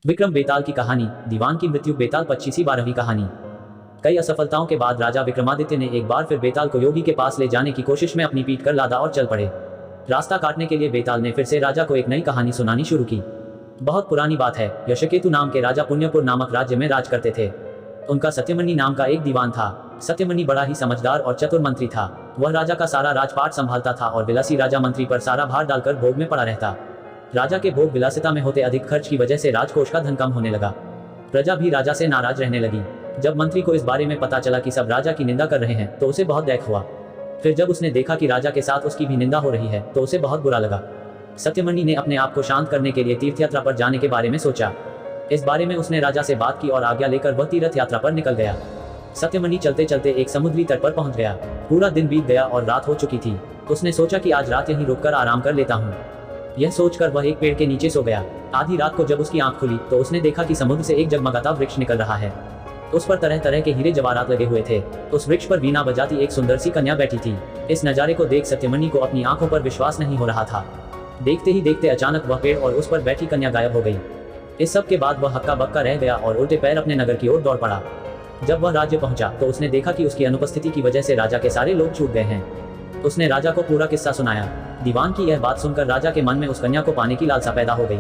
विक्रम बेताल की कहानी, दीवान की मृत्यु। बेताल 25वीं कहानी। कई असफलताओं के बाद राजा विक्रमादित्य ने एक बार फिर बेताल को योगी के पास ले जाने की कोशिश में अपनी पीठ कर लादा और चल पड़े। रास्ता काटने के लिए बेताल ने फिर से राजा को एक नई कहानी सुनानी शुरू की। बहुत पुरानी बात है, यशकेतु नाम के राजा पुण्यपुर नामक राज्य में राज करते थे। उनका सत्यमणि नाम का एक दीवान था। सत्यमणि बड़ा ही समझदार और चतुर मंत्री था। वह राजा का सारा राजपाट संभालता था और विलासी राजा मंत्री पर सारा भार डालकर भोग में पड़ा रहता। राजा के भोग विलासिता में होते अधिक खर्च की वजह से राजकोष का धन कम होने लगा। प्रजा भी राजा से नाराज रहने लगी। जब मंत्री को इस बारे में पता चला कि सब राजा की निंदा कर रहे हैं तो उसे बहुत दैख हुआ। फिर जब उसने देखा कि राजा के साथ उसकी भी निंदा हो रही है तो उसे बहुत बुरा लगा। सत्यमणि ने अपने आप को शांत करने के लिए तीर्थ यात्रा पर जाने के बारे में सोचा। इस बारे में उसने राजा से बात की और आज्ञा लेकर वह तीर्थ यात्रा पर निकल गया। सत्यमणि चलते चलते एक समुद्री तट पर पहुंच गया। पूरा दिन बीत गया और रात हो चुकी थी। उसने सोचा कि आज रात यहीं रुककर आराम कर लेता हूँ। यह सोचकर वह एक पेड़ के नीचे सो गया। आधी रात को जब उसकी आंख खुली तो उसने देखा कि समुद्र से एक जगमगाता वृक्ष निकल रहा है। उस पर तरह तरह के हीरे जवाहरात लगे हुए थे। उस वृक्ष पर वीणा बजाती एक सुंदर सी कन्या बैठी थी। इस नजारे को देख सत्यमणि को अपनी आंखों पर विश्वास नहीं हो रहा था। देखते ही देखते अचानक वह पेड़ और उस पर बैठी कन्या गायब हो गई। इस सब के बाद वह हक्का बक्का रह गया और उल्टे पैर अपने नगर की ओर दौड़ पड़ा। जब वह राज्य पहुंचा तो उसने देखा कि उसकी अनुपस्थिति की वजह से राजा के सारे लोग छूट गए हैं। उसने राजा को पूरा किस्सा सुनाया। दीवान की यह बात सुनकर राजा के मन में उस कन्या को पाने की लालसा पैदा हो गई।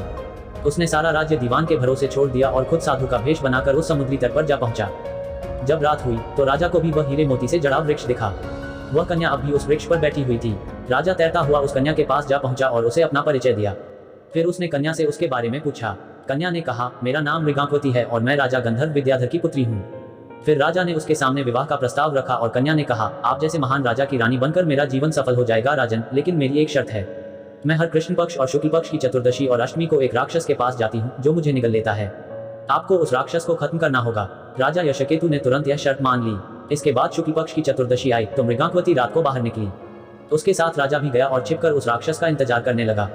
उसने सारा राज्य दीवान के भरोसे छोड़ दिया और खुद साधु का भेष बनाकर उस समुद्री तट पर जा पहुंचा। जब रात हुई तो राजा को भी वह हीरे मोती से जड़ा वृक्ष दिखा। वह कन्या अब भी उस वृक्ष पर बैठी हुई थी। राजा तैरता हुआ उस कन्या के पास जा पहुंचा और उसे अपना परिचय दिया। फिर उसने कन्या से उसके बारे में पूछा। कन्या ने कहा, मेरा नाम मृगांकवती है और मैं राजा गंधर्व विद्याधर की पुत्री हूँ। फिर राजा ने उसके सामने विवाह का प्रस्ताव रखा और कन्या ने कहा, आप जैसे महान राजा की रानी बनकर मेरा जीवन सफल हो जाएगा राजन, लेकिन मेरी एक शर्त है। मैं हर कृष्ण पक्ष और शुक्ल पक्ष की चतुर्दशी और अष्टमी को एक राक्षस के पास जाती हूँ जो मुझे निगल लेता है। आपको उस राक्षस को खत्म करना होगा। राजा यशकेतु ने तुरंत यह शर्त मान ली। इसके बाद शुक्ल पक्ष की चतुर्दशी आई तो मृगांकवती रात को बाहर निकली। उसके साथ राजा भी गया और छिपकर उस राक्षस का इंतजार करने लगा।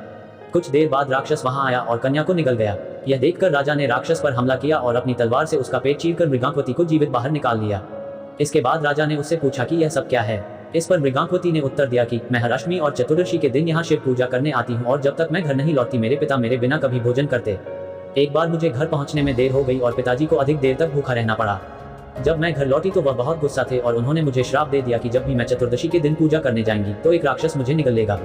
कुछ देर बाद राक्षस वहां आया और कन्या को निगल गया। यह देखकर राजा ने राक्षस पर हमला किया और अपनी तलवार से उसका पेट चीरकर मृगांकवती को जीवित बाहर निकाल लिया। इसके बाद राजा ने उससे पूछा कि यह सब क्या है। इस पर मृगांकवती ने उत्तर दिया कि मैं हर अष्टमी और चतुर्दशी के दिन यहाँ शिव पूजा करने आती हूँ और जब तक मैं घर नहीं लौटती मेरे पिता मेरे बिना कभी भोजन करते। एक बार मुझे घर पहुँचने में देर हो गई और पिताजी को अधिक देर तक भूखा रहना पड़ा। जब मैं घर लौटी तो वह बहुत गुस्सा थे और उन्होंने मुझे श्राप दे दिया कि जब भी मैं चतुर्दशी के दिन पूजा करने जाएंगी तो एक राक्षस मुझे निगल लेगा।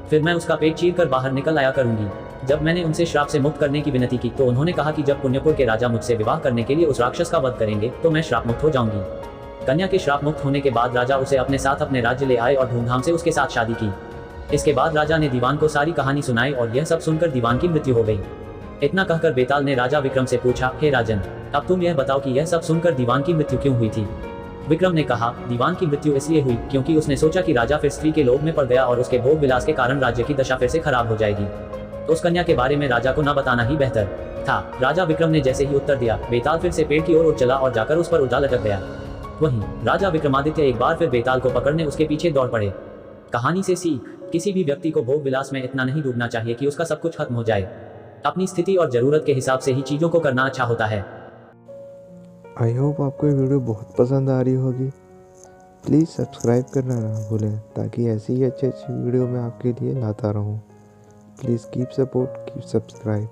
फिर मैं उसका पेट चीर कर बाहर निकल आया करूंगी। जब मैंने उनसे श्राप से मुक्त करने की विनती की तो उन्होंने कहा कि जब पुण्यपुर के राजा मुझसे विवाह करने के लिए उस राक्षस का वध करेंगे तो मैं श्राप मुक्त हो जाऊंगी। कन्या के श्राप मुक्त होने के बाद राजा उसे अपने साथ अपने राज्य ले आए और धूमधाम से उसके साथ शादी की। इसके बाद राजा ने दीवान को सारी कहानी सुनाई और यह सब सुनकर दीवान की मृत्यु हो गई। इतना कहकर बेताल ने राजा विक्रम से पूछा, हे राजन, अब तुम यह बताओ कि यह सब सुनकर दीवान की मृत्यु क्यों हुई थी। विक्रम ने कहा, दीवान की मृत्यु इसलिए हुई क्योंकि उसने सोचा कि राजा फिर स्त्री के लोभ में पड़ गया और उसके भोग विलास के कारण राज्य की दशा फिर से खराब हो जाएगी। तो उस कन्या के बारे में राजा को न बताना ही बेहतर था। राजा विक्रम ने जैसे ही उत्तर दिया, बेताल फिर से पेड़ की ओर उड़ चला और जाकर उस पर उल्टा लटक गया। वहीं राजा विक्रमादित्य एक बार फिर बेताल को पकड़ने उसके पीछे दौड़ पड़े। कहानी से सीख, किसी भी व्यक्ति को भोग विलास में इतना नहीं डूबना चाहिए कि उसका सब कुछ खत्म हो जाए। अपनी स्थिति और जरूरत के हिसाब से ही चीजों को करना अच्छा होता है। आई होप आपको ये वीडियो बहुत पसंद आ रही होगी। प्लीज़ सब्सक्राइब करना ना भूलें ताकि ऐसी ही अच्छी अच्छी वीडियो मैं आपके लिए लाता रहूं। Please keep support, keep subscribe.